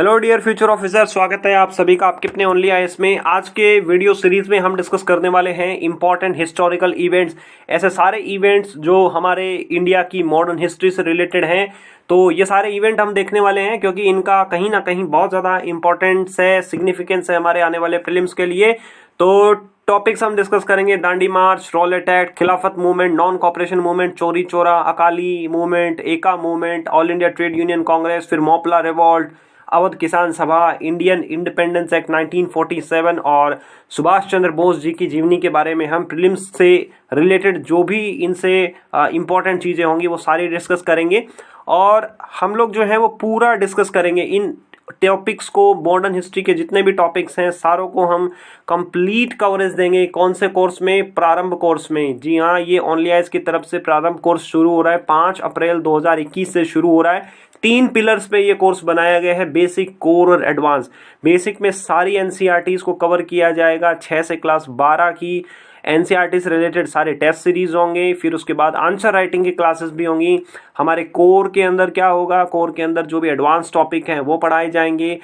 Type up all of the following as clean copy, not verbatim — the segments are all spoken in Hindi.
हेलो डियर फ्यूचर ऑफिसर, स्वागत है आप सभी का आपके अपने ओनली आईएएस में। आज के वीडियो सीरीज में हम डिस्कस करने वाले हैं इंपॉर्टेंट हिस्टोरिकल इवेंट्स, ऐसे सारे इवेंट्स जो हमारे इंडिया की मॉडर्न हिस्ट्री से रिलेटेड हैं। तो ये सारे इवेंट हम देखने वाले हैं क्योंकि इनका कहीं ना कहीं बहुत ज़्यादा इंपॉर्टेंस है, सिग्निफिकेंस है हमारे आने वाले प्रीलिम्स के लिए। तो टॉपिक्स हम डिस्कस करेंगे: दांडी मार्च, रॉलेट एक्ट, खिलाफत मूवमेंट, नॉन कॉपरेशन मूवमेंट, चोरी चोरा, अकाली मूवमेंट, एका movement, all India trade union Congress, फिर मोपला रिवॉल्ट, अवध किसान सभा, इंडियन इंडिपेंडेंस एक्ट 1947 और सुभाष चंद्र बोस जी की जीवनी के बारे में हम प्रीलिम्स से रिलेटेड जो भी इनसे इंपॉर्टेंट चीज़ें होंगी वो सारी डिस्कस करेंगे। और हम लोग जो है वो पूरा डिस्कस करेंगे इन टॉपिक्स को, मॉडर्न हिस्ट्री के जितने भी टॉपिक्स हैं सारों को हम कंप्लीट कवरेज देंगे। कौन से कोर्स में? प्रारंभ कोर्स में। जी हाँ, ये ओनली आईएएस की तरफ से प्रारंभ कोर्स शुरू हो रहा है। 5 अप्रैल 2021 से शुरू हो रहा है। 3 पिलर्स पे ये कोर्स बनाया गया है: बेसिक, कोर और एडवांस। बेसिक में सारी एनसीईआरटीज को कवर किया जाएगा। 6 से क्लास 12 की एनसीईआरटी से रिलेटेड सारे टेस्ट सीरीज होंगे। फिर उसके बाद आंसर राइटिंग की क्लासेस भी होंगी। हमारे कोर के अंदर क्या होगा? कोर के अंदर जो भी एडवांस टॉपिक हैं वो पढ़ाए जाएंगे।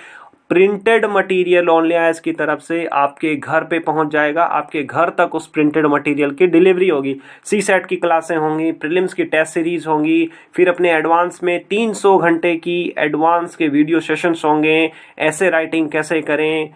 प्रिंटेड मटेरियल ओनली आईएएस की तरफ से आपके घर पे पहुंच जाएगा, आपके घर तक उस प्रिंटेड मटेरियल की डिलीवरी होगी। सी सेट की क्लासें होंगी, प्रीलिम्स की टेस्ट सीरीज होंगी, फिर अपने एडवांस में 300 घंटे की एडवांस के वीडियो सेशंस होंगे। ऐसे राइटिंग कैसे करें,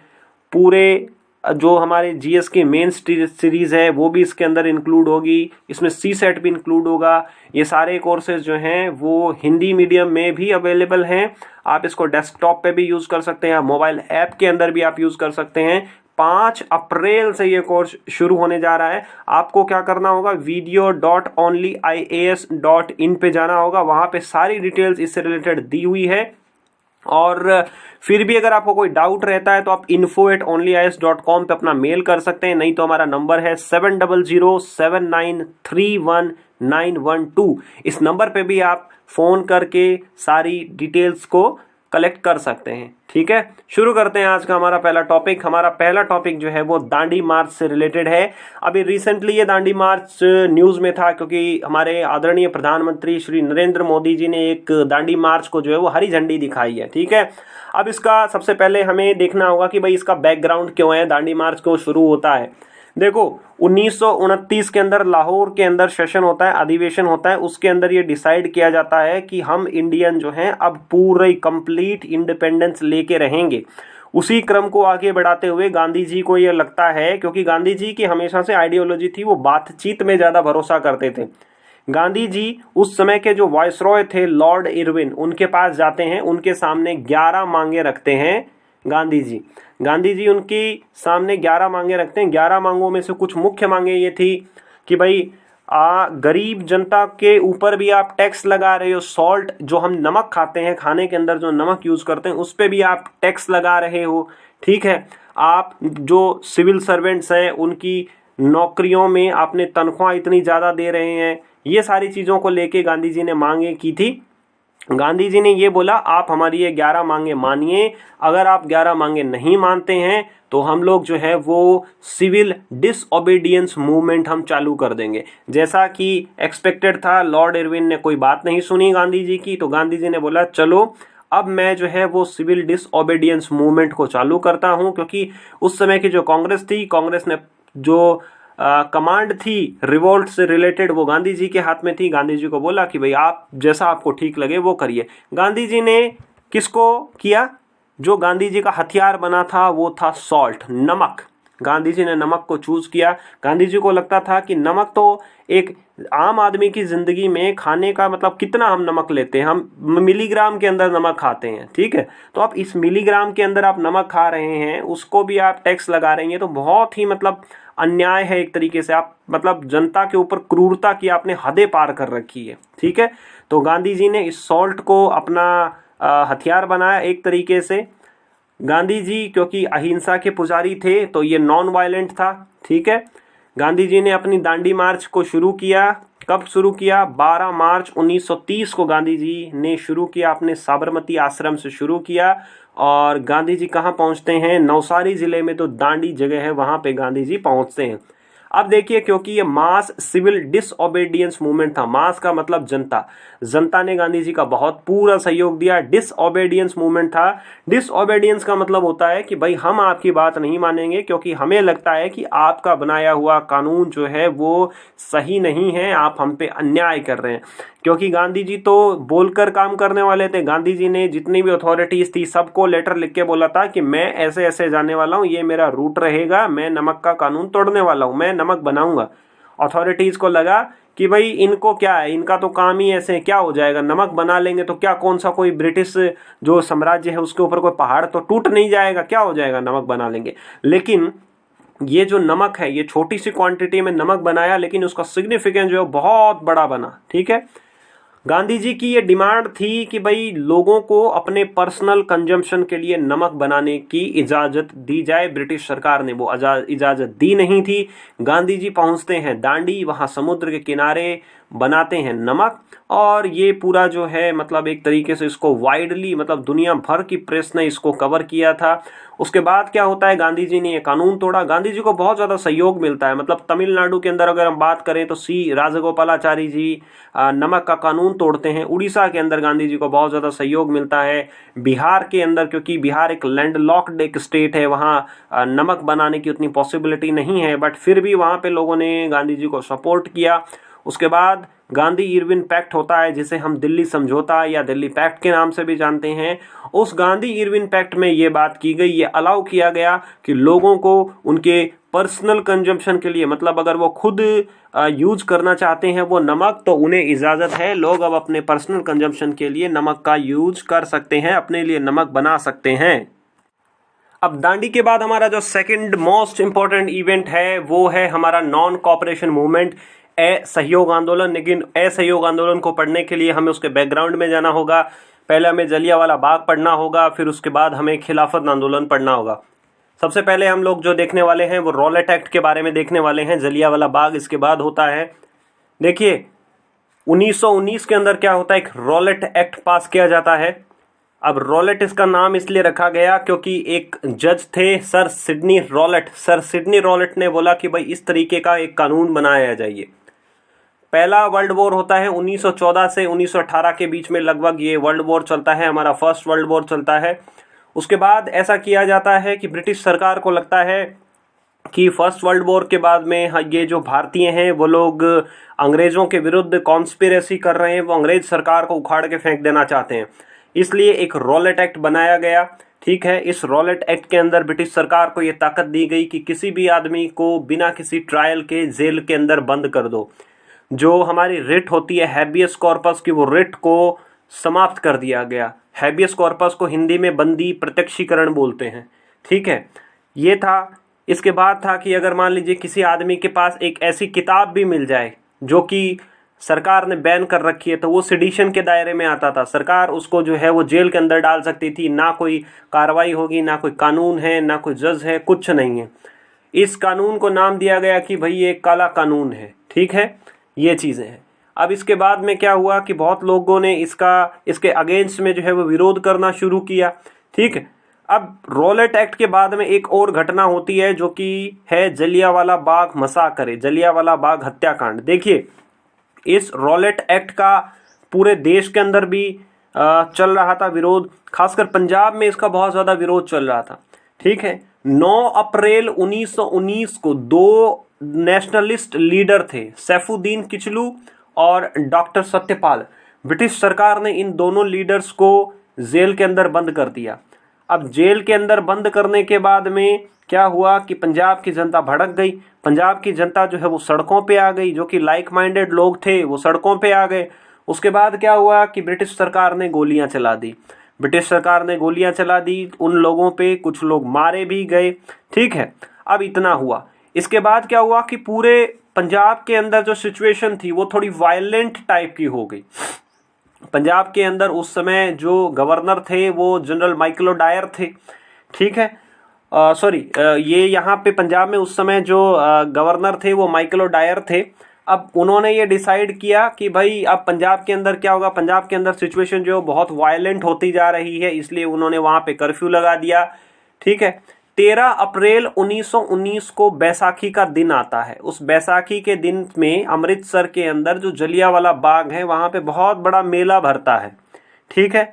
पूरे जो हमारे जीएस की मेन सीरीज है वो भी इसके अंदर इंक्लूड होगी। इसमें सी सेट भी इंक्लूड होगा। ये सारे कोर्सेज जो हैं वो हिंदी मीडियम में भी अवेलेबल हैं। आप इसको डेस्कटॉप पे भी यूज़ कर सकते हैं, मोबाइल ऐप के अंदर भी आप यूज़ कर सकते हैं। 5 अप्रैल से ये कोर्स शुरू होने जा रहा है। आपको क्या करना होगा? video.onlyias.in पे जाना होगा। वहाँ पे सारी डिटेल्स इससे रिलेटेड दी हुई है। और फिर भी अगर आपको कोई डाउट रहता है तो आप info@onlyias.com पे अपना मेल कर सकते हैं। नहीं तो हमारा नंबर है 7007931912। इस नंबर पे भी आप फ़ोन करके सारी डिटेल्स को कलेक्ट कर सकते हैं। ठीक है, शुरू करते हैं आज का हमारा पहला टॉपिक। हमारा पहला टॉपिक जो है वो दांडी मार्च से रिलेटेड है। अभी रिसेंटली ये दांडी मार्च न्यूज़ में था क्योंकि हमारे आदरणीय प्रधानमंत्री श्री नरेंद्र मोदी जी ने एक दांडी मार्च को जो है वो हरी झंडी दिखाई है। ठीक है, अब इसका सबसे पहले हमें देखना होगा कि भाई इसका बैकग्राउंड क्यों है, दांडी मार्च क्यों शुरू होता है। देखो, 1929 के अंदर लाहौर के अंदर सेशन होता है, अधिवेशन होता है। उसके अंदर ये डिसाइड किया जाता है कि हम इंडियन जो हैं अब पूरे कंप्लीट इंडिपेंडेंस लेके रहेंगे। उसी क्रम को आगे बढ़ाते हुए गांधी जी को ये लगता है, क्योंकि गांधी जी की हमेशा से आइडियोलॉजी थी, वो बातचीत में ज़्यादा भरोसा करते थे। गांधी जी उस समय के जो वायसरॉय थे लॉर्ड इरविन, उनके पास जाते हैं, उनके सामने 11 मांगे रखते हैं गांधी जी उनकी सामने 11 मांगे रखते हैं। 11 मांगों में से कुछ मुख्य मांगे ये थी कि भाई गरीब जनता के ऊपर भी आप टैक्स लगा रहे हो। सॉल्ट, जो हम नमक खाते हैं, खाने के अंदर जो नमक यूज करते हैं उस पे भी आप टैक्स लगा रहे हो। ठीक है, आप जो सिविल सर्वेंट्स हैं उनकी नौकरियों में आपने तनख्वाह इतनी ज़्यादा दे रहे हैं। ये सारी चीज़ों को लेके गांधी जी ने मांगे की थी। गांधी जी ने ये बोला, आप हमारी ये 11 मांगे मानिए। अगर आप 11 मांगे नहीं मानते हैं तो हम लोग जो है वो सिविल डिसओबीडियंस मूवमेंट हम चालू कर देंगे। जैसा कि एक्सपेक्टेड था, लॉर्ड इरविन ने कोई बात नहीं सुनी गांधी जी की, तो गांधी जी ने बोला चलो अब मैं जो है वो सिविल डिसओबीडियंस मूवमेंट को चालू करता हूं। क्योंकि उस समय की जो कांग्रेस थी, कांग्रेस ने जो कमांड थी रिवोल्ट से रिलेटेड वो गांधी जी के हाथ में थी। गांधी जी को बोला कि भाई आप जैसा आपको ठीक लगे वो करिए। गांधी जी ने किसको किया? जो गांधी जी का हथियार बना था वो था सॉल्ट, नमक। गांधी जी ने नमक को चूज किया। गांधी जी को लगता था कि नमक तो एक आम आदमी की जिंदगी में खाने का मतलब कितना हम नमक लेते हैं, हम मिलीग्राम के अंदर नमक खाते हैं। ठीक है, तो आप इस मिलीग्राम के अंदर आप नमक खा रहे हैं, उसको भी आप टैक्स लगा रहे हैं, तो बहुत ही मतलब अन्याय है एक तरीके से। आप मतलब जनता के ऊपर क्रूरता की आपने हदें पार कर रखी है। ठीक है, तो गांधी जी ने इस सॉल्ट को अपना हथियार बनाया एक तरीके से। गांधी जी क्योंकि अहिंसा के पुजारी थे तो ये नॉन वायलेंट था। ठीक है, गांधी जी ने अपनी दांडी मार्च को शुरू किया। कब शुरू किया? 12 मार्च 1930 को गांधी जी ने शुरू किया, अपने साबरमती आश्रम से शुरू किया। और गांधी जी कहाँ पहुँचते हैं? नवसारी जिले में तो दांडी जगह है, वहाँ पे गांधी जी पहुँचते हैं। अब देखिए, क्योंकि ये मास सिविल डिसओबीडियंस मूवमेंट था, मास का मतलब जनता, जनता ने गांधी जी का बहुत पूरा सहयोग दिया। डिसओबीडियंस मूवमेंट था, डिसओबीडियंस का मतलब होता है कि भाई हम आपकी बात नहीं मानेंगे क्योंकि हमें लगता है कि आपका बनाया हुआ कानून जो है वो सही नहीं है, आप हम पे अन्याय कर रहे हैं। क्योंकि गांधी जी तो बोलकर काम करने वाले थे, गांधी जी ने जितनी भी अथॉरिटीज थी सबको लेटर लिख के बोला था कि मैं ऐसे ऐसे जाने वाला हूं, ये मेरा रूट रहेगा, मैं नमक का कानून तोड़ने वाला हूं, मैं नमक बनाऊंगा। अथॉरिटीज को लगा कि भाई इनको क्या है, इनका तो काम ही ऐसे, क्या हो जाएगा, नमक बना लेंगे तो क्या, कौन सा कोई ब्रिटिश जो साम्राज्य है उसके ऊपर कोई पहाड़ तो टूट नहीं जाएगा, क्या हो जाएगा, नमक बना लेंगे। लेकिन ये जो नमक है, ये छोटी सी क्वांटिटी में नमक बनाया, लेकिन उसका सिग्निफिकेंस जो है बहुत बड़ा बना। ठीक है, गांधी जी की ये डिमांड थी कि भाई लोगों को अपने पर्सनल कंजम्पशन के लिए नमक बनाने की इजाजत दी जाए। ब्रिटिश सरकार ने वो इजाजत दी नहीं थी। गांधी जी पहुंचते हैं दांडी, वहां समुद्र के किनारे बनाते हैं नमक, और ये पूरा जो है मतलब एक तरीके से इसको वाइडली, मतलब दुनिया भर की प्रेस ने इसको कवर किया था। उसके बाद क्या होता है, गांधी जी ने ये कानून तोड़ा। गांधी जी को बहुत ज्यादा सहयोग मिलता है, मतलब तमिलनाडु के अंदर अगर हम बात करें तो सी राजगोपालाचारी जी नमक का कानून तोड़ते हैं। उड़ीसा के अंदर गांधी जी को बहुत ज्यादा सहयोग मिलता है। बिहार के अंदर, क्योंकि बिहार एक लैंडलॉक्ड एक स्टेट है, वहाँ नमक बनाने की उतनी पॉसिबिलिटी नहीं है, बट फिर भी वहाँ पे लोगों ने गांधी जी को सपोर्ट किया। उसके बाद गांधी इरविन पैक्ट होता है, जिसे हम दिल्ली समझौता या दिल्ली पैक्ट के नाम से भी जानते हैं। उस गांधी इरविन पैक्ट में ये बात की गई, ये अलाउ किया गया कि लोगों को उनके पर्सनल कंजम्पशन के लिए, मतलब अगर वो खुद यूज करना चाहते हैं वो नमक, तो उन्हें इजाजत है, लोग अब अपने पर्सनल कंजम्पशन के लिए नमक का यूज कर सकते हैं, अपने लिए नमक बना सकते हैं। अब दांडी के बाद हमारा जो सेकंड मोस्ट इंपॉर्टेंट इवेंट है वो है हमारा नॉन कॉपरेशन मूवमेंट, असहयोग आंदोलन। लेकिन असहयोग आंदोलन को पढ़ने के लिए हमें उसके बैकग्राउंड में जाना होगा। पहले हमें जलियांवाला बाग पढ़ना होगा, फिर उसके बाद हमें खिलाफत आंदोलन पढ़ना होगा। सबसे पहले हम लोग जो देखने वाले हैं वो रॉलेट एक्ट के बारे में देखने वाले हैं, जलियांवाला बाग इसके बाद होता है। देखिए 1919 के अंदर क्या होता है, एक रॉलेट एक्ट पास किया जाता है। अब रॉलेट इसका नाम इसलिए रखा गया क्योंकि एक जज थे sir Sydney Rowlatt. Sir Sydney Rowlatt ने बोला कि भाई इस तरीके का एक कानून बनाया जाइए। पहला वर्ल्ड वॉर होता है 1914 से 1918 के बीच में, लगभग ये वर्ल्ड वॉर चलता है, हमारा फर्स्ट वर्ल्ड वॉर चलता है। उसके बाद ऐसा किया जाता है कि ब्रिटिश सरकार को लगता है कि फर्स्ट वर्ल्ड वॉर के बाद में ये जो भारतीय हैं वो लोग अंग्रेजों के विरुद्ध कॉन्स्पिरेसी कर रहे हैं, वो अंग्रेज सरकार को उखाड़ के फेंक देना चाहते हैं, इसलिए एक रॉलेट एक्ट बनाया गया। ठीक है, इस रॉलेट एक्ट के अंदर ब्रिटिश सरकार को ये ताकत दी गई कि किसी भी आदमी को बिना किसी ट्रायल के जेल के अंदर बंद कर दो। जो हमारी रिट होती है हैबियस कॉर्पस की, वो रिट को समाप्त कर दिया गया। हैबियस कॉर्पस को हिंदी में बंदी प्रत्यक्षीकरण बोलते हैं। ठीक है, ये था। इसके बाद था कि अगर मान लीजिए किसी आदमी के पास एक ऐसी किताब भी मिल जाए जो कि सरकार ने बैन कर रखी है, तो वो सेडिशन के दायरे में आता था। सरकार उसको जो है वो जेल के अंदर डाल सकती थी, ना कोई कार्रवाई होगी, ना कोई कानून है, ना कोई जज है, कुछ नहीं है। इस कानून को नाम दिया गया कि भाई ये काला कानून है। ठीक है, ये चीज़ें हैं। अब इसके बाद में क्या हुआ कि बहुत लोगों ने इसके अगेंस्ट में जो है वो विरोध करना शुरू किया। ठीक है, अब रॉलेट एक्ट के बाद में एक और घटना होती है जो कि है जलियांवाला बाग मसाकर, जलियांवाला बाग हत्याकांड। देखिए इस रॉलेट एक्ट का पूरे देश के अंदर भी चल रहा था विरोध, खासकर पंजाब में इसका बहुत ज़्यादा विरोध चल रहा था। ठीक है, 9 अप्रैल 1919 को दो नेशनलिस्ट लीडर थे, सैफुद्दीन किचलू और डॉक्टर सत्यपाल। ब्रिटिश सरकार ने इन दोनों लीडर्स को जेल के अंदर बंद कर दिया। अब जेल के अंदर बंद करने के बाद में क्या हुआ कि पंजाब की जनता भड़क गई। पंजाब की जनता जो है वो सड़कों पे आ गई, जो कि लाइक माइंडेड लोग थे वो सड़कों पे आ गए। उसके बाद क्या हुआ कि ब्रिटिश सरकार ने गोलियां चला दी। ब्रिटिश सरकार ने गोलियां चला दी उन लोगों पे, कुछ लोग मारे भी गए। ठीक है, अब इतना हुआ। इसके बाद क्या हुआ कि पूरे पंजाब के अंदर जो सिचुएशन थी वो थोड़ी वायलेंट टाइप की हो गई। पंजाब के अंदर उस समय जो गवर्नर थे वो जनरल माइकल ओडायर थे। ठीक है, ये यहाँ पे पंजाब में उस समय जो गवर्नर थे वो माइकल ओडायर थे। अब उन्होंने ये डिसाइड किया कि भाई अब पंजाब के अंदर क्या होगा, पंजाब के अंदर सिचुएशन जो बहुत वायलेंट होती जा रही है, इसलिए उन्होंने वहाँ पे कर्फ्यू लगा दिया। ठीक है, 13 अप्रैल 1919 को बैसाखी का दिन आता है। उस बैसाखी के दिन में अमृतसर के अंदर जो जलियांवाला बाग है वहां पे बहुत बड़ा मेला भरता है। ठीक है,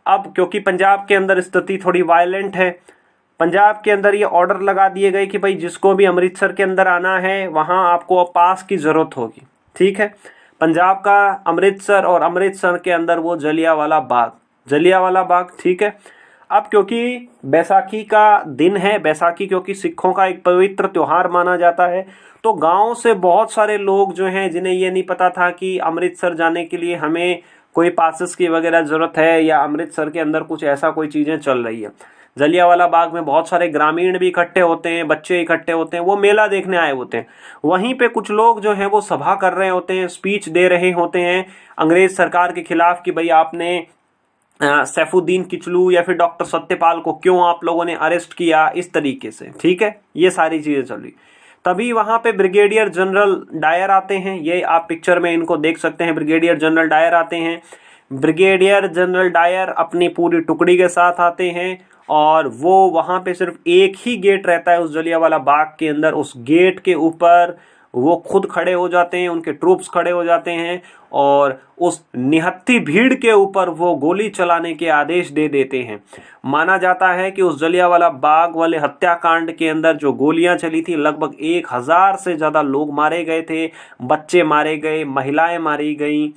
अब क्योंकि पंजाब के अंदर स्थिति थोड़ी वायलेंट है, पंजाब के अंदर ये ऑर्डर लगा दिए गए कि भाई जिसको भी अमृतसर के अंदर आना है वहां आपको पास की जरूरत होगी। ठीक है, पंजाब का अमृतसर और अमृतसर के अंदर वो जलियांवाला बाग। ठीक है, अब क्योंकि बैसाखी का दिन है, बैसाखी क्योंकि सिखों का एक पवित्र त्योहार माना जाता है, तो गांव से बहुत सारे लोग जो हैं जिन्हें ये नहीं पता था कि अमृतसर जाने के लिए हमें कोई पासेस की वगैरह जरूरत है या अमृतसर के अंदर कुछ ऐसा कोई चीजें चल रही है। जलियांवाला बाग में बहुत सारे ग्रामीण भी इकट्ठे होते हैं, बच्चे इकट्ठे होते हैं, वो मेला देखने आए होते हैं। वहीं पे कुछ लोग जो हैं वो सभा कर रहे होते हैं, स्पीच दे रहे होते हैं अंग्रेज सरकार के खिलाफ कि भाई आपने सैफुद्दीन किचलू या फिर डॉक्टर सत्यपाल को क्यों आप लोगों ने अरेस्ट किया, इस तरीके से। ठीक है, ये सारी चीजें चल रही। तभी वहां पे ब्रिगेडियर जनरल डायर आते हैं, ये आप पिक्चर में इनको देख सकते हैं। ब्रिगेडियर जनरल डायर आते हैं। ब्रिगेडियर जनरल डायर अपनी पूरी टुकड़ी के साथ आते हैं और वो वहां पे सिर्फ एक ही गेट रहता है उस जलियांवाला बाग के अंदर। उस गेट के ऊपर वो खुद खड़े हो जाते हैं, उनके ट्रूप्स खड़े हो जाते हैं और उस निहत्थी भीड़ के ऊपर वो गोली चलाने के आदेश दे देते हैं। माना जाता है कि उस जलियांवाला बाग वाले हत्याकांड के अंदर जो गोलियां चली थी, लगभग 1000 से ज्यादा लोग मारे गए थे, बच्चे मारे गए, महिलाएं मारी गई।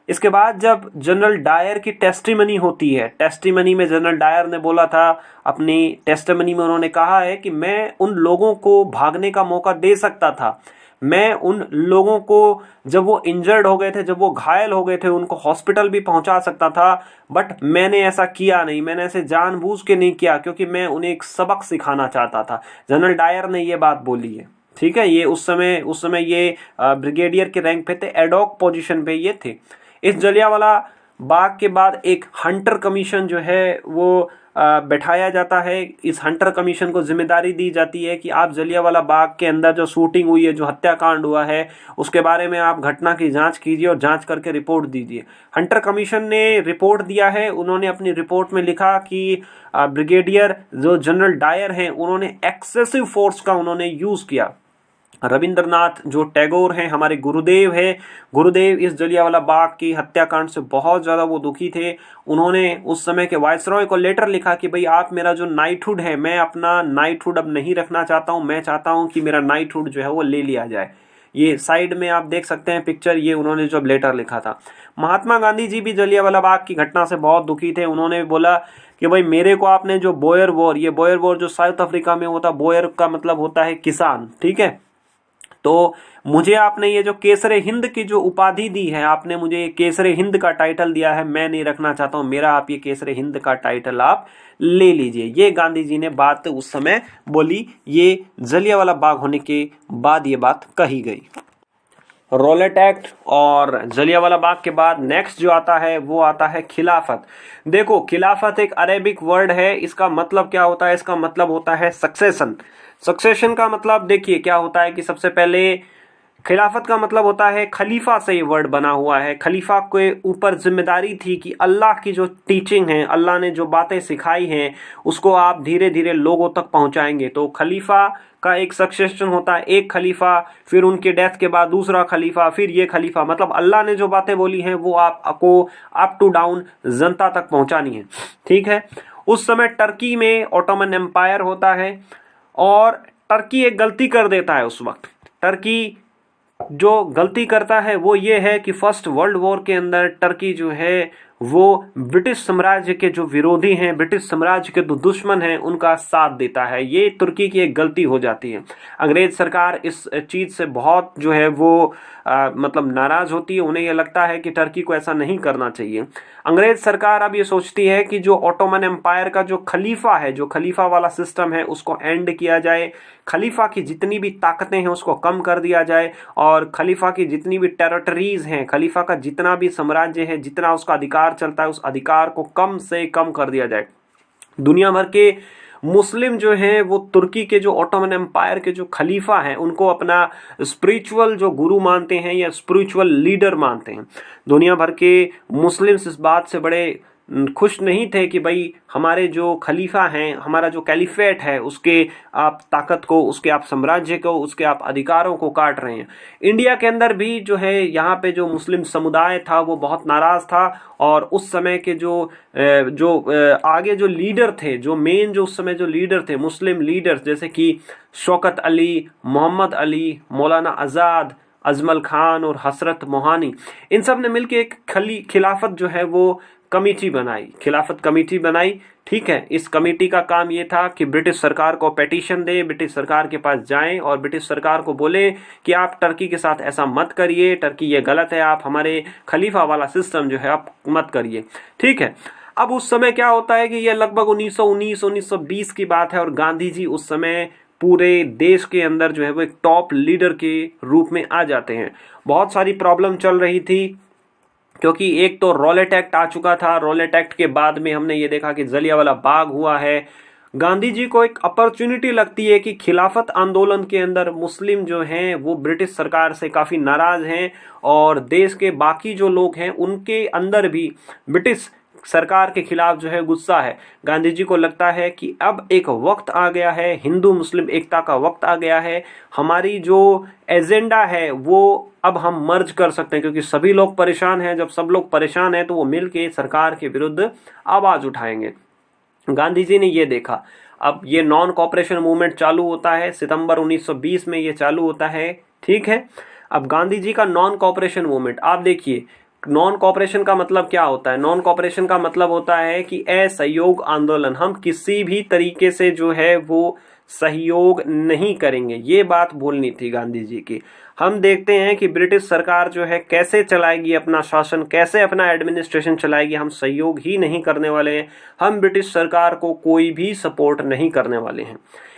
इसके बाद जब जनरल डायर की टेस्टिमनी होती है, टेस्टिमनी में जनरल डायर ने बोला था, अपनी टेस्टिमनी में उन्होंने कहा है कि मैं उन लोगों को भागने का मौका दे सकता था, मैं उन लोगों को जब वो इंजर्ड हो गए थे, जब वो घायल हो गए थे, उनको हॉस्पिटल भी पहुंचा सकता था, बट मैंने ऐसा किया नहीं, मैंने ऐसे जानबूझ के नहीं किया क्योंकि मैं उन्हें एक सबक सिखाना चाहता था। जनरल डायर ने ये बात बोली है। ठीक है, ये उस समय ये ब्रिगेडियर के रैंक पे थे, एडॉक पोजीशन पे ये थे। इस जलियांवाला बाग के बाद एक हंटर कमीशन जो है वो बैठाया जाता है। इस हंटर कमीशन को जिम्मेदारी दी जाती है कि आप जलियांवाला बाग के अंदर जो शूटिंग हुई है, जो हत्याकांड हुआ है, उसके बारे में आप घटना की जांच कीजिए और जांच करके रिपोर्ट दीजिए। हंटर कमीशन ने रिपोर्ट दिया है। उन्होंने अपनी रिपोर्ट में लिखा कि ब्रिगेडियर जो जनरल डायर हैं उन्होंने एक्सेसिव फोर्स का उन्होंने यूज किया। रविंद्रनाथ जो टैगोर हैं, हमारे गुरुदेव है, गुरुदेव इस जलियांवाला बाग की हत्याकांड से बहुत ज़्यादा वो दुखी थे। उन्होंने उस समय के वायसरॉय को लेटर लिखा कि भाई आप मेरा जो नाइटहुड है, मैं अपना नाइटहुड अब नहीं रखना चाहता हूँ, मैं चाहता हूँ कि मेरा नाइटहुड जो है वो ले लिया जाए। ये साइड में आप देख सकते हैं पिक्चर, ये उन्होंने जब लेटर लिखा था। महात्मा गांधी जी भी जलियांवाला बाग की घटना से बहुत दुखी थे। उन्होंने बोला कि भाई मेरे को आपने जो बोयर वॉर, ये बोयर वॉर जो साउथ अफ्रीका में होता, बोयर का मतलब होता है किसान, ठीक है, तो मुझे आपने ये जो केसरे हिंद की जो उपाधि दी है, आपने मुझे ये केसरे हिंद का टाइटल दिया है, मैं नहीं रखना चाहता हूं, मेरा आप ये केसरे हिंद का टाइटल आप ले लीजिए। ये गांधी जी ने बात उस समय बोली। ये जलियांवाला बाग होने के बाद ये बात कही गई। रॉलेट एक्ट और जलियांवाला बाग के बाद नेक्स्ट जो आता है वो आता है खिलाफत। देखो, खिलाफत एक अरेबिक वर्ड है। इसका मतलब क्या होता है? इसका मतलब होता है सक्सेशन। सक्सेशन का मतलब देखिए क्या होता है कि सबसे पहले खिलाफत का मतलब होता है खलीफा से ये वर्ड बना हुआ है। खलीफा के ऊपर जिम्मेदारी थी कि अल्लाह की जो टीचिंग है, अल्लाह ने जो बातें सिखाई हैं, उसको आप धीरे धीरे लोगों तक पहुंचाएंगे। तो खलीफा का एक सक्सेशन होता है, एक खलीफा, फिर उनके डेथ के बाद दूसरा खलीफा, फिर ये खलीफा। मतलब अल्लाह ने जो बातें बोली हैं वो आपको अप टू डाउन जनता तक पहुंचानी है। ठीक है, उस समय टर्की में ऑटोमन एम्पायर होता है और टर्की एक गलती कर देता है। उस वक्त टर्की जो गलती करता है वो ये है कि फर्स्ट वर्ल्ड वॉर के अंदर टर्की जो है वो ब्रिटिश साम्राज्य के जो विरोधी हैं, ब्रिटिश साम्राज्य के जो दुश्मन हैं, उनका साथ देता है। ये तुर्की की एक गलती हो जाती है। अंग्रेज सरकार इस चीज से बहुत जो है वो मतलब नाराज होती है। उन्हें यह लगता है कि टर्की को ऐसा नहीं करना चाहिए। अंग्रेज सरकार अब ये सोचती है कि जो ऑटोमन एम्पायर का जो खलीफा है, जो खलीफा वाला सिस्टम है, उसको एंड किया जाए। खलीफा की जितनी भी ताकतें हैं उसको कम कर दिया जाए और खलीफा की जितनी भी टेरिटरीज हैं, खलीफा का जितना भी साम्राज्य है, जितना उसका अधिकार चलता है, उस अधिकार को कम से कम कर दिया जाए। दुनिया भर के मुस्लिम जो हैं वो तुर्की के जो ऑटोमन एम्पायर के जो खलीफा हैं उनको अपना स्पिरिचुअल जो गुरु मानते हैं या स्पिरिचुअल लीडर मानते हैं। दुनिया भर के मुस्लिम्स इस बात से बड़े खुश नहीं थे कि भाई हमारे जो खलीफा हैं, हमारा जो कैलिफेट है, उसके आप ताकत को, उसके आप साम्राज्य को, उसके आप अधिकारों को काट रहे हैं। इंडिया के अंदर भी जो है यहाँ पे जो मुस्लिम समुदाय था वो बहुत नाराज था, और उस समय के आगे जो लीडर थे, जो मेन जो उस समय जो लीडर थे मुस्लिम लीडर्स, जैसे कि शौकत अली, मोहम्मद अली, मौलाना आज़ाद, अजमल खान और हसरत मोहानी, इन सब ने मिलकर एक खिलाफत जो है वो कमेटी बनाई, खिलाफत कमेटी बनाई। ठीक है, इस कमेटी का काम ये था कि ब्रिटिश सरकार को पेटिशन दे, ब्रिटिश सरकार के पास जाएं और ब्रिटिश सरकार को बोले कि आप टर्की के साथ ऐसा मत करिए, टर्की ये गलत है, आप हमारे खलीफा वाला सिस्टम जो है आप मत करिए। ठीक है, अब उस समय क्या होता है कि ये लगभग 1919-1920 की बात है, और गांधी जी उस समय पूरे देश के अंदर जो है वो एक टॉप लीडर के रूप में आ जाते हैं। बहुत सारी प्रॉब्लम चल रही थी, क्योंकि एक तो रॉलेट एक्ट आ चुका था, रॉलेट एक्ट के बाद में हमने ये देखा कि जलियांवाला बाग हुआ है। गांधी जी को एक अपॉर्चुनिटी लगती है कि खिलाफत आंदोलन के अंदर मुस्लिम जो हैं वो ब्रिटिश सरकार से काफ़ी नाराज़ हैं, और देश के बाकी जो लोग हैं उनके अंदर भी ब्रिटिश सरकार के खिलाफ जो है गुस्सा है। गांधी जी को लगता है कि अब एक वक्त आ गया है, हिंदू मुस्लिम एकता का वक्त आ गया है, हमारी जो एजेंडा है वो अब हम मर्ज कर सकते हैं, क्योंकि सभी लोग परेशान हैं। जब सब लोग परेशान हैं तो वो मिलके सरकार के विरुद्ध आवाज उठाएंगे। गांधी जी ने ये देखा। अब ये नॉन कॉपरेशन मूवमेंट चालू होता है, सितंबर 1920 में ये चालू होता है। ठीक है, अब गांधी जी का नॉन कॉपरेशन मूवमेंट आप देखिए, नॉन कॉपरेशन का मतलब क्या होता है? नॉन कॉपरेशन का मतलब होता है कि असहयोग आंदोलन, हम किसी भी तरीके से जो है वो सहयोग नहीं करेंगे। ये बात बोलनी थी गांधी जी की। हम देखते हैं कि ब्रिटिश सरकार जो है कैसे चलाएगी अपना शासन, कैसे अपना एडमिनिस्ट्रेशन चलाएगी, हम सहयोग ही नहीं करने वाले हैं, हम ब्रिटिश सरकार को कोई भी सपोर्ट नहीं करने वाले हैं।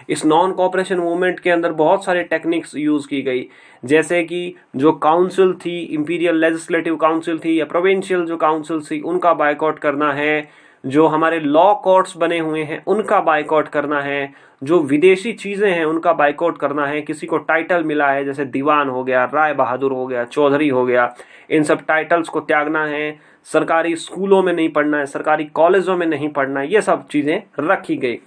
इस नॉन कॉपरेशन मूवमेंट के अंदर बहुत सारे टेक्निक्स यूज की गई, जैसे कि जो काउंसिल थी, इंपीरियल लेजिस्लेटिव काउंसिल थी या प्रोविंशियल जो काउंसिल थी, उनका बायकॉट करना है, जो हमारे लॉ कोर्ट्स बने हुए हैं उनका बायकॉट करना है, जो विदेशी चीजें हैं उनका बायकॉट करना है, किसी को टाइटल मिला है जैसे दीवान हो गया, राय बहादुर हो गया, चौधरी हो गया, इन सब टाइटल्स को त्यागना है, सरकारी स्कूलों में नहीं पढ़ना है, सरकारी कॉलेजों में नहीं पढ़ना है, ये सब चीजें रखी गई।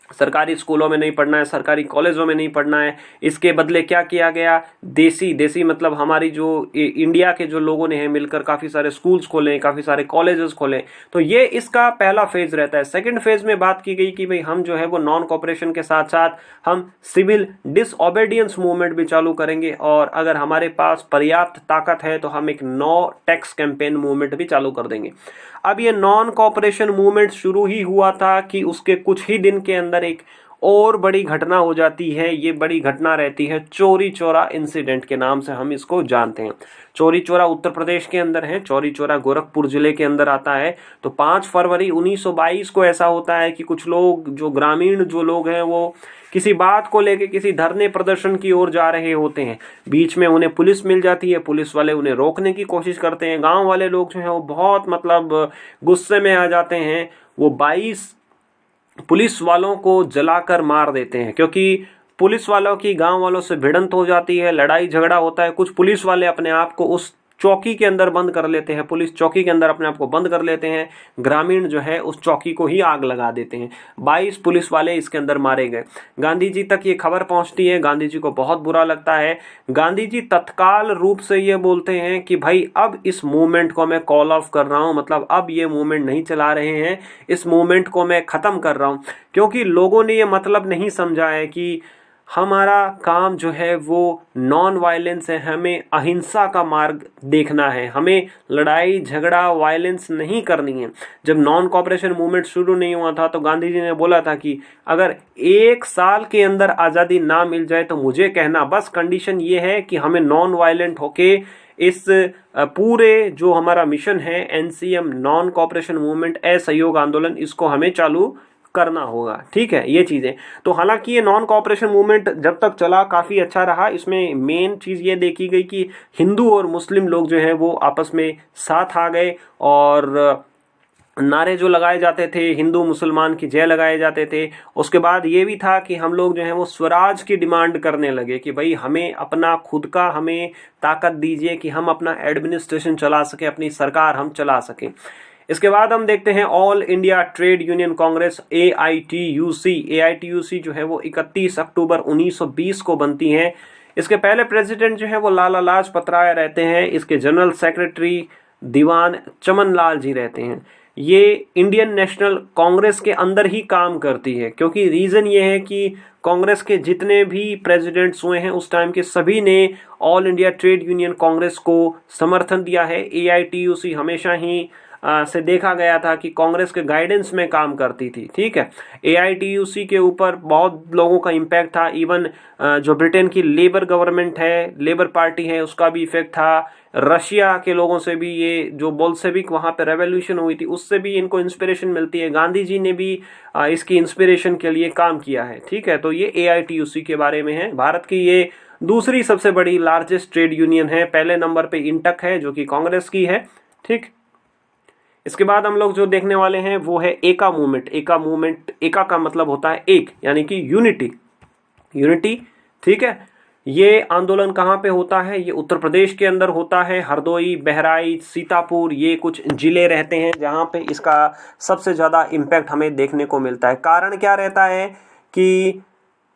सरकारी स्कूलों में नहीं पढ़ना है, सरकारी कॉलेजों में नहीं पढ़ना है। इसके बदले क्या किया गया? देसी मतलब हमारी जो इंडिया के जो लोगों ने मिलकर काफी सारे स्कूल्स खोले, काफी सारे कॉलेजेस खोले। तो ये इसका पहला फेज रहता है। सेकंड फेज में बात की गई कि भाई हम जो है वो नॉन कॉपरेशन के साथ साथ हम सिविल डिसओबीडियंस मूवमेंट भी चालू करेंगे, और अगर हमारे पास पर्याप्त ताकत है तो हम एक नो टैक्स कैंपेन मूवमेंट भी चालू कर देंगे। अब ये नॉन कॉपरेशन मूवमेंट शुरू ही हुआ था कि उसके कुछ ही दिन के अंदर एक और बड़ी घटना हो जाती है। ये बड़ी घटना रहती है चौरी चौरा इंसिडेंट के नाम से हम इसको जानते हैं। चौरी चौरा उत्तर प्रदेश के अंदर है, चौरी चौरा गोरखपुर जिले के अंदर आता है। तो 5 फरवरी 1922 को ऐसा होता है कि कुछ लोग, जो ग्रामीण जो लोग हैं, वो किसी बात को लेके किसी धरने प्रदर्शन की ओर जा रहे होते हैं। बीच में उन्हें पुलिस मिल जाती है, पुलिस वाले उन्हें रोकने की कोशिश करते हैं। गांव वाले लोग जो हैं वो बहुत गुस्से में आ जाते हैं। वो 22 पुलिस वालों को जलाकर मार देते हैं, क्योंकि पुलिस वालों की गांव वालों से भिड़ंत हो जाती है, लड़ाई झगड़ा होता है। कुछ पुलिस वाले अपने आप को उस चौकी के अंदर बंद कर लेते हैं, पुलिस चौकी के अंदर अपने आप को बंद कर लेते हैं। ग्रामीण जो है उस चौकी को ही आग लगा देते हैं। 22 पुलिस वाले इसके अंदर मारे गए। गांधी जी तक ये खबर पहुंचती है, गांधी जी को बहुत बुरा लगता है। गांधी जी तत्काल रूप से ये बोलते हैं कि भाई अब इस मूवमेंट को मैं कॉल ऑफ कर रहा हूं, मतलब अब ये मूवमेंट नहीं चला रहे हैं, इस मूवमेंट को मैं खत्म कर रहा हूं, क्योंकि लोगों ने ये मतलब नहीं समझा है कि हमारा काम जो है वो नॉन वायलेंस है, हमें अहिंसा का मार्ग देखना है, हमें लड़ाई झगड़ा वायलेंस नहीं करनी है। जब नॉन कॉपरेशन मूवमेंट शुरू नहीं हुआ था तो गांधी जी ने बोला था कि अगर 1 साल के अंदर आज़ादी ना मिल जाए तो मुझे कहना, बस कंडीशन ये है कि हमें नॉन वायलेंट होके इस पूरे जो हमारा मिशन है NCM नॉन कॉपरेशन मूवमेंट असहयोग आंदोलन, इसको हमें चालू करना होगा। ठीक है, ये चीजें। तो हालांकि ये नॉन कॉपरेशन मूवमेंट जब तक चला काफी अच्छा रहा। इसमें मेन चीज ये देखी गई कि हिंदू और मुस्लिम लोग जो हैं वो आपस में साथ आ गए, और नारे जो लगाए जाते थे, हिंदू मुसलमान की जय लगाए जाते थे। उसके बाद ये भी था कि हम लोग जो है वो स्वराज की डिमांड करने लगे कि भाई हमें अपना खुद का, हमें ताकत दीजिए कि हम अपना एडमिनिस्ट्रेशन चला सके, अपनी सरकार हम चला सके। इसके बाद हम देखते हैं all India trade union Congress AITUC। AITUC जो है वो 31 अक्टूबर 1920 को बनती है। इसके पहले प्रेसिडेंट जो है वो लाला लाजपत राय रहते हैं। इसके जनरल सेक्रेटरी दीवान चमन लाल जी रहते हैं। ये इंडियन नेशनल कांग्रेस के अंदर ही काम करती है, क्योंकि रीज़न ये है कि कांग्रेस के जितने भी प्रेसिडेंट्स हुए हैं उस टाइम के सभी ने all India trade union Congress को समर्थन दिया है। AITUC हमेशा ही से देखा गया था कि कांग्रेस के गाइडेंस में काम करती थी। ठीक है, AITUC के ऊपर बहुत लोगों का इम्पैक्ट था। इवन जो ब्रिटेन की लेबर गवर्नमेंट है, लेबर पार्टी है, उसका भी इफेक्ट था। रशिया के लोगों से भी, ये जो बोल्शेविक वहाँ पे रेवोल्यूशन हुई थी, उससे भी इनको इंस्पिरेशन मिलती है। गांधी जी ने भी इसकी इंस्पिरेशन के लिए काम किया है। ठीक है, तो ये AITUC के बारे में है। भारत की ये दूसरी सबसे बड़ी लार्जेस्ट ट्रेड यूनियन है। पहले नंबर पे इंटक है जो कि कांग्रेस की है। ठीक, इसके बाद हम लोग जो देखने वाले हैं वो है एका मूवमेंट। एका मूवमेंट, एका का मतलब होता है एक, यानी कि यूनिटी। यूनिटी, ठीक है। ये आंदोलन कहाँ पे होता है? ये उत्तर प्रदेश के अंदर होता है। हरदोई, बहराइच, सीतापुर, ये कुछ जिले रहते हैं जहाँ पे इसका सबसे ज़्यादा इम्पैक्ट हमें देखने को मिलता है। कारण क्या रहता है कि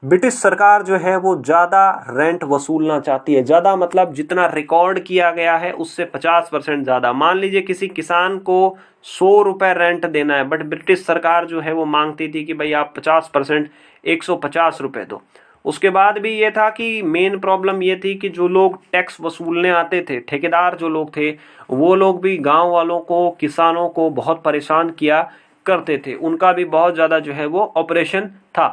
ब्रिटिश सरकार जो है वो ज़्यादा रेंट वसूलना चाहती है। ज़्यादा मतलब जितना रिकॉर्ड किया गया है उससे 50% ज़्यादा। मान लीजिए किसी किसान को 100 रुपये रेंट देना है, बट ब्रिटिश सरकार जो है वो मांगती थी कि भाई आप 50%, 150 रुपये दो। उसके बाद भी ये था कि मेन प्रॉब्लम ये थी कि जो लोग टैक्स वसूलने आते थे, ठेकेदार जो लोग थे, वो लोग भी गाँव वालों को, किसानों को बहुत परेशान किया करते थे। उनका भी बहुत ज़्यादा जो है वो ऑपरेशन था।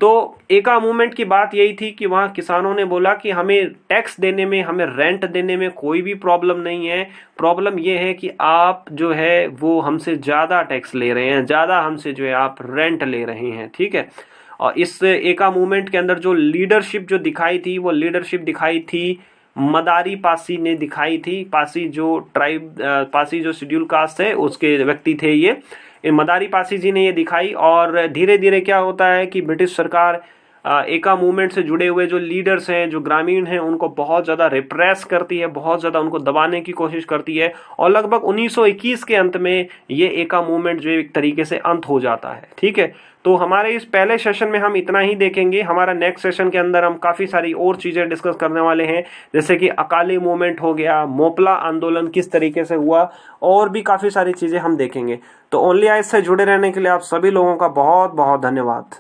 तो एका मूवमेंट की बात यही थी कि वहाँ किसानों ने बोला कि हमें टैक्स देने में, हमें रेंट देने में कोई भी प्रॉब्लम नहीं है। प्रॉब्लम ये है कि आप जो है वो हमसे ज़्यादा टैक्स ले रहे हैं, ज़्यादा हमसे जो है आप रेंट ले रहे हैं। ठीक है, और इस एका मूवमेंट के अंदर जो लीडरशिप जो दिखाई थी, वो लीडरशिप दिखाई थी मदारी पासी ने दिखाई थी। पासी जो ट्राइब, पासी जो शेड्यूल कास्ट है उसके व्यक्ति थे ये मदारी पासी जी ने ये दिखाई। और धीरे धीरे क्या होता है कि ब्रिटिश सरकार एका मूवमेंट से जुड़े हुए जो लीडर्स हैं, जो ग्रामीण हैं, उनको बहुत ज़्यादा रिप्रेस करती है, बहुत ज़्यादा उनको दबाने की कोशिश करती है। और लगभग 1921 के अंत में ये एका मूवमेंट जो एक तरीके से अंत हो जाता है। ठीक है, तो हमारे इस पहले सेशन में हम इतना ही देखेंगे। हमारा नेक्स्ट सेशन के अंदर हम काफ़ी सारी और चीज़ें डिस्कस करने वाले हैं, जैसे कि अकाली मूवमेंट हो गया, मोपला आंदोलन किस तरीके से हुआ, और भी काफ़ी सारी चीज़ें हम देखेंगे। तो ओनली आइज से जुड़े रहने के लिए आप सभी लोगों का बहुत बहुत धन्यवाद।